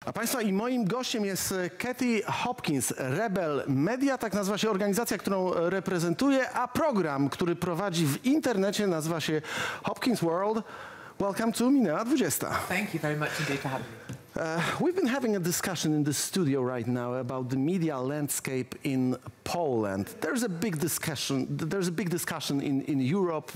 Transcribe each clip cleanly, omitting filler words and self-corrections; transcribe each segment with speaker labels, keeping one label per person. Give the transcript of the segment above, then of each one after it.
Speaker 1: A Państwa, i moim gościem jest Katie Hopkins, Rebel Media, tak nazywa się organizacja, którą reprezentuję, a program, który prowadzi w internecie, nazywa się Hopkins World. Welcome to Minęła 20.
Speaker 2: Thank you very much indeed for having me.
Speaker 1: We've been having a discussion in the studio right now about the media landscape in Poland. There's a big discussion in Europe,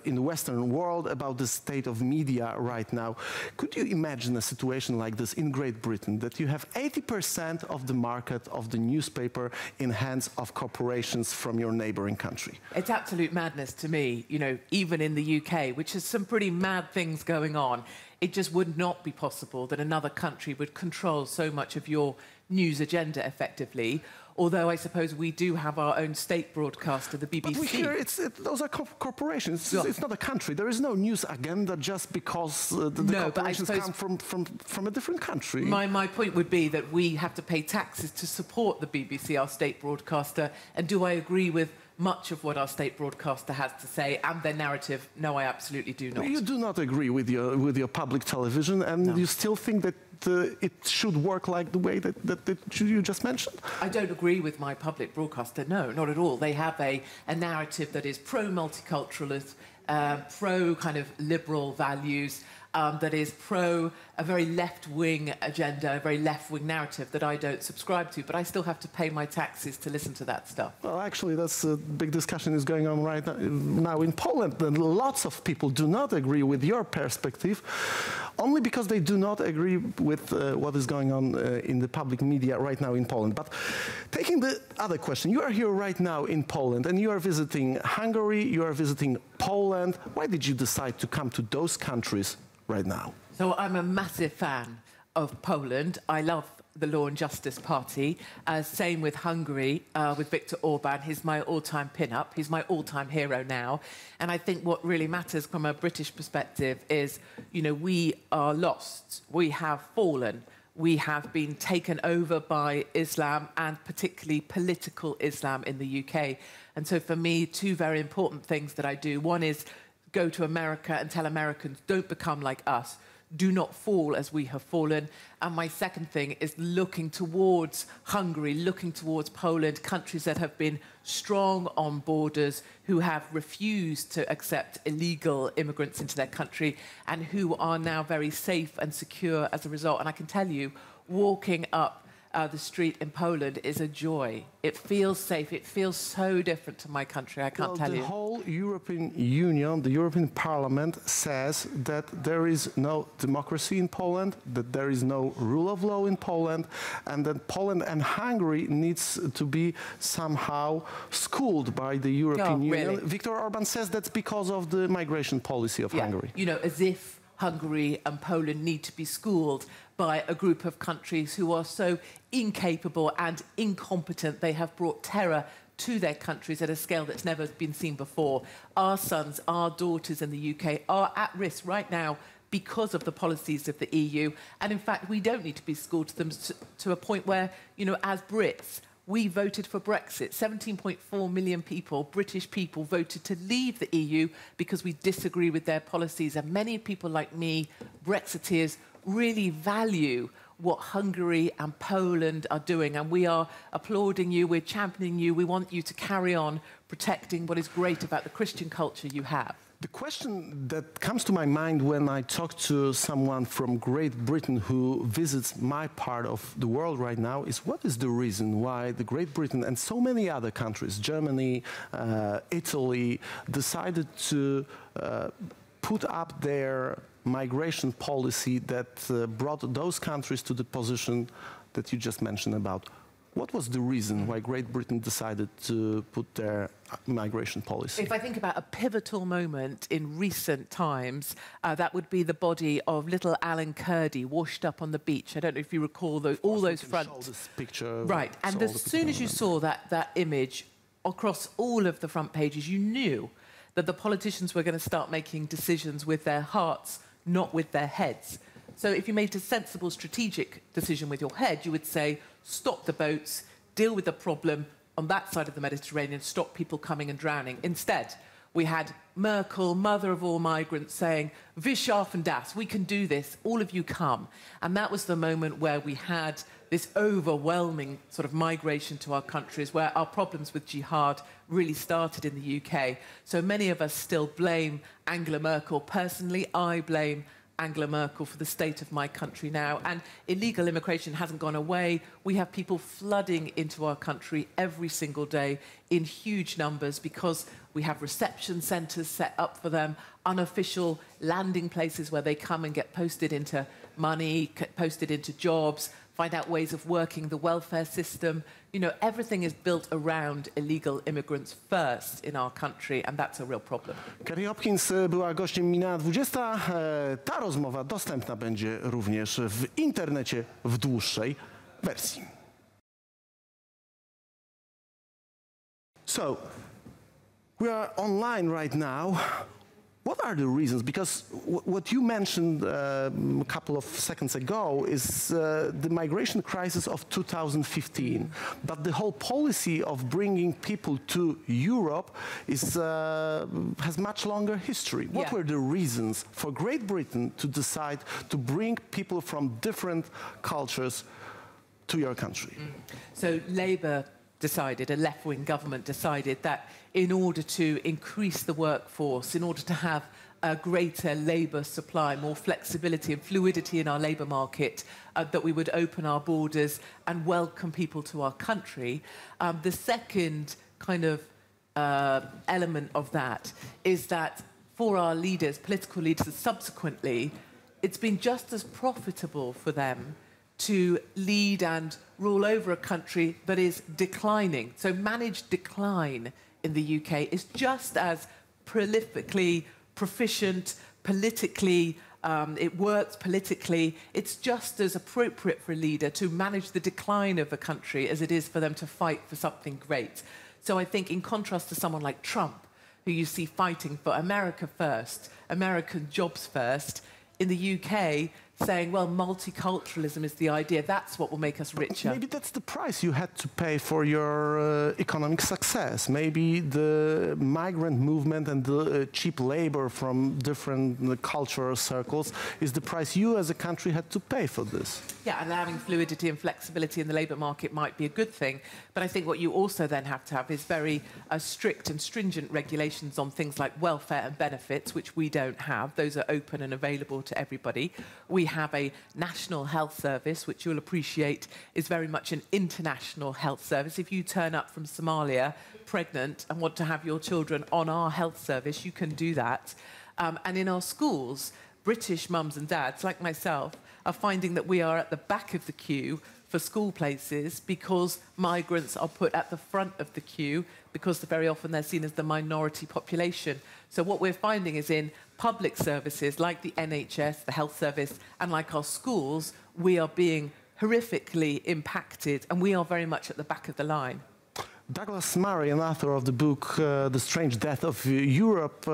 Speaker 1: in the Western world, about the state of media right now. Could you imagine a situation like this in Great Britain, that you have 80% of the market of the newspaper in hands of corporations from your neighboring country?
Speaker 2: It's absolute madness to me, you know, even in the UK, which has some pretty mad things going on. It just would not be possible that another country would control so much of your news agenda effectively, although I suppose we do have our own state broadcaster, the BBC.
Speaker 1: But we hear those are corporations. It's not a country. There is no news agenda just because the corporations come from a different country.
Speaker 2: My point would be that we have to pay taxes to support the BBC, our state broadcaster, and do I agree with much of what our state broadcaster has to say and their narrative? No, I absolutely do not.
Speaker 1: You do not agree with your public television, and you still think that it should work like the way that you just mentioned?
Speaker 2: I don't agree with my public broadcaster, no, not at all. They have a narrative that is pro-multiculturalist, pro kind of liberal values, that is pro a very left-wing agenda, a very left-wing narrative that I don't subscribe to, but I still have to pay my taxes to listen to that stuff.
Speaker 1: Well, actually, that's a big discussion is going on right now in Poland. And lots of people do not agree with your perspective, only because they do not agree with what is going on in the public media right now in Poland. But taking the other question, you are here right now in Poland, and you are visiting Hungary, you are visiting Poland. Why did you decide to come to those countries right now?
Speaker 2: So I'm a massive fan of Poland. I love the Law and Justice Party. Same with Hungary, with Viktor Orban. He's my all-time pin-up. He's my all-time hero now. And I think what really matters from a British perspective is, you know, we are lost. We have fallen. We have been taken over by Islam, and particularly political Islam in the UK. And so for me, two very important things that I do. One is go to America and tell Americans, don't become like us. Do not fall as we have fallen. And my second thing is looking towards Hungary, looking towards Poland, countries that have been strong on borders, who have refused to accept illegal immigrants into their country, and who are now very safe and secure as a result. And I can tell you, walking up the street in Poland is a joy. It feels safe. It feels so different to my country, I can't tell you.
Speaker 1: The whole European Union, the European Parliament says that there is no democracy in Poland, that there is no rule of law in Poland, and that Poland and Hungary needs to be somehow schooled by the European Union.
Speaker 2: Really?
Speaker 1: Viktor Orban says that's because of the migration policy of Hungary.
Speaker 2: You know, as if Hungary and Poland need to be schooled by a group of countries who are so incapable and incompetent. They have brought terror to their countries at a scale that's never been seen before. Our sons, our daughters in the UK are at risk right now because of the policies of the EU. And in fact, we don't need to be schooled to them to a point where, you know, as Brits, we voted for Brexit. 17.4 million people, British people, voted to leave the EU because we disagree with their policies. And many people like me, Brexiteers, really value what Hungary and Poland are doing. And we are applauding you, we're championing you, we want you to carry on protecting what is great about the Christian culture you have.
Speaker 1: The question that comes to my mind when I talk to someone from Great Britain who visits my part of the world right now is, what is the reason why the Great Britain and so many other countries, Germany, Italy, decided to put up their migration policy that brought those countries to the position that you just mentioned about? What was the reason why Great Britain decided to put their migration policy?
Speaker 2: If I think about a pivotal moment in recent times, that would be the body of little Alan Kurdi washed up on the beach. I don't know if you recall all those front...
Speaker 1: Show this picture.
Speaker 2: Right, and as soon as you saw that image across all of the front pages, you knew that the politicians were going to start making decisions with their hearts, not with their heads. So if you made a sensible strategic decision with your head, you would say, stop the boats, deal with the problem on that side of the Mediterranean, stop people coming and drowning. Instead, we had Merkel, mother of all migrants, saying, "Wir schaffen das, we can do this, all of you come." And that was the moment where we had this overwhelming sort of migration to our countries, where our problems with jihad really started in the UK. So many of us still blame Angela Merkel. Personally, I blame Angela Merkel for the state of my country now. And illegal immigration hasn't gone away. We have people flooding into our country every single day in huge numbers because we have reception centres set up for them, unofficial landing places where they come and get posted into money, posted into jobs, find out ways of working the welfare system. You know, everything is built around illegal immigrants first in our country, and that's a real problem.
Speaker 1: Katie Hopkins była gościem Minęła 20. Ta rozmowa dostępna będzie również w internecie w dłuższej wersji. So, we are online right now. What are the reasons? Because what you mentioned a couple of seconds ago is the migration crisis of 2015. But the whole policy of bringing people to Europe has much longer history. What were the reasons for Great Britain to decide to bring people from different cultures to your country?
Speaker 2: So Labour decided, a left-wing government decided that in order to increase the workforce, in order to have a greater labour supply, more flexibility and fluidity in our labour market, that we would open our borders and welcome people to our country. The second kind of element of that is that for our leaders, political leaders subsequently, it's been just as profitable for them to lead and rule over a country that is declining. So managed decline in the UK is just as prolifically proficient politically, it works politically. It's just as appropriate for a leader to manage the decline of a country as it is for them to fight for something great. So I think in contrast to someone like Trump, who you see fighting for America first, American jobs first, in the UK, saying, well, multiculturalism is the idea, that's what will make us richer.
Speaker 1: Maybe that's the price you had to pay for your economic success. Maybe the migrant movement and the cheap labor from different cultural circles is the price you as a country had to pay for this.
Speaker 2: Yeah, allowing fluidity and flexibility in the labour market might be a good thing, but I think what you also then have to have is very strict and stringent regulations on things like welfare and benefits, which we don't have. Those are open and available to everybody. We have a national health service, which you'll appreciate is very much an international health service. If you turn up from Somalia pregnant and want to have your children on our health service, you can do that. And in our schools, British mums and dads, like myself, are finding that we are at the back of the queue for school places because migrants are put at the front of the queue because very often they're seen as the minority population. So what we're finding is in public services like the NHS, the health service, and like our schools, we are being horrifically impacted and we are very much at the back of the line.
Speaker 1: Douglas Murray, an author of the book The Strange Death of Europe,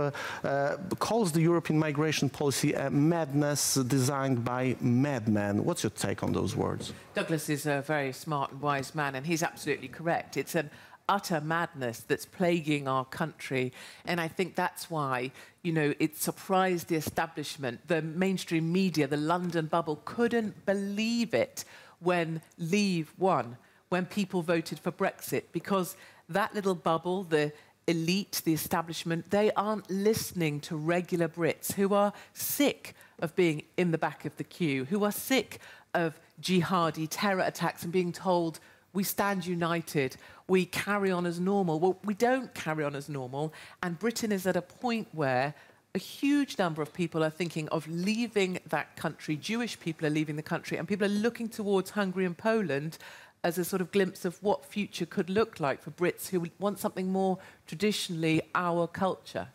Speaker 1: calls the European migration policy a madness designed by madmen. What's your take on those words?
Speaker 2: Douglas is a very smart and wise man, and he's absolutely correct. It's an utter madness that's plaguing our country, and I think that's why, you know, it surprised the establishment. The mainstream media, the London bubble, couldn't believe it when Leave won, when people voted for Brexit, because that little bubble, the elite, the establishment, they aren't listening to regular Brits who are sick of being in the back of the queue, who are sick of jihadi terror attacks and being told, we stand united, we carry on as normal. Well, we don't carry on as normal, and Britain is at a point where a huge number of people are thinking of leaving that country. Jewish people are leaving the country, and people are looking towards Hungary and Poland as a sort of glimpse of what future could look like for Brits who want something more traditionally our culture.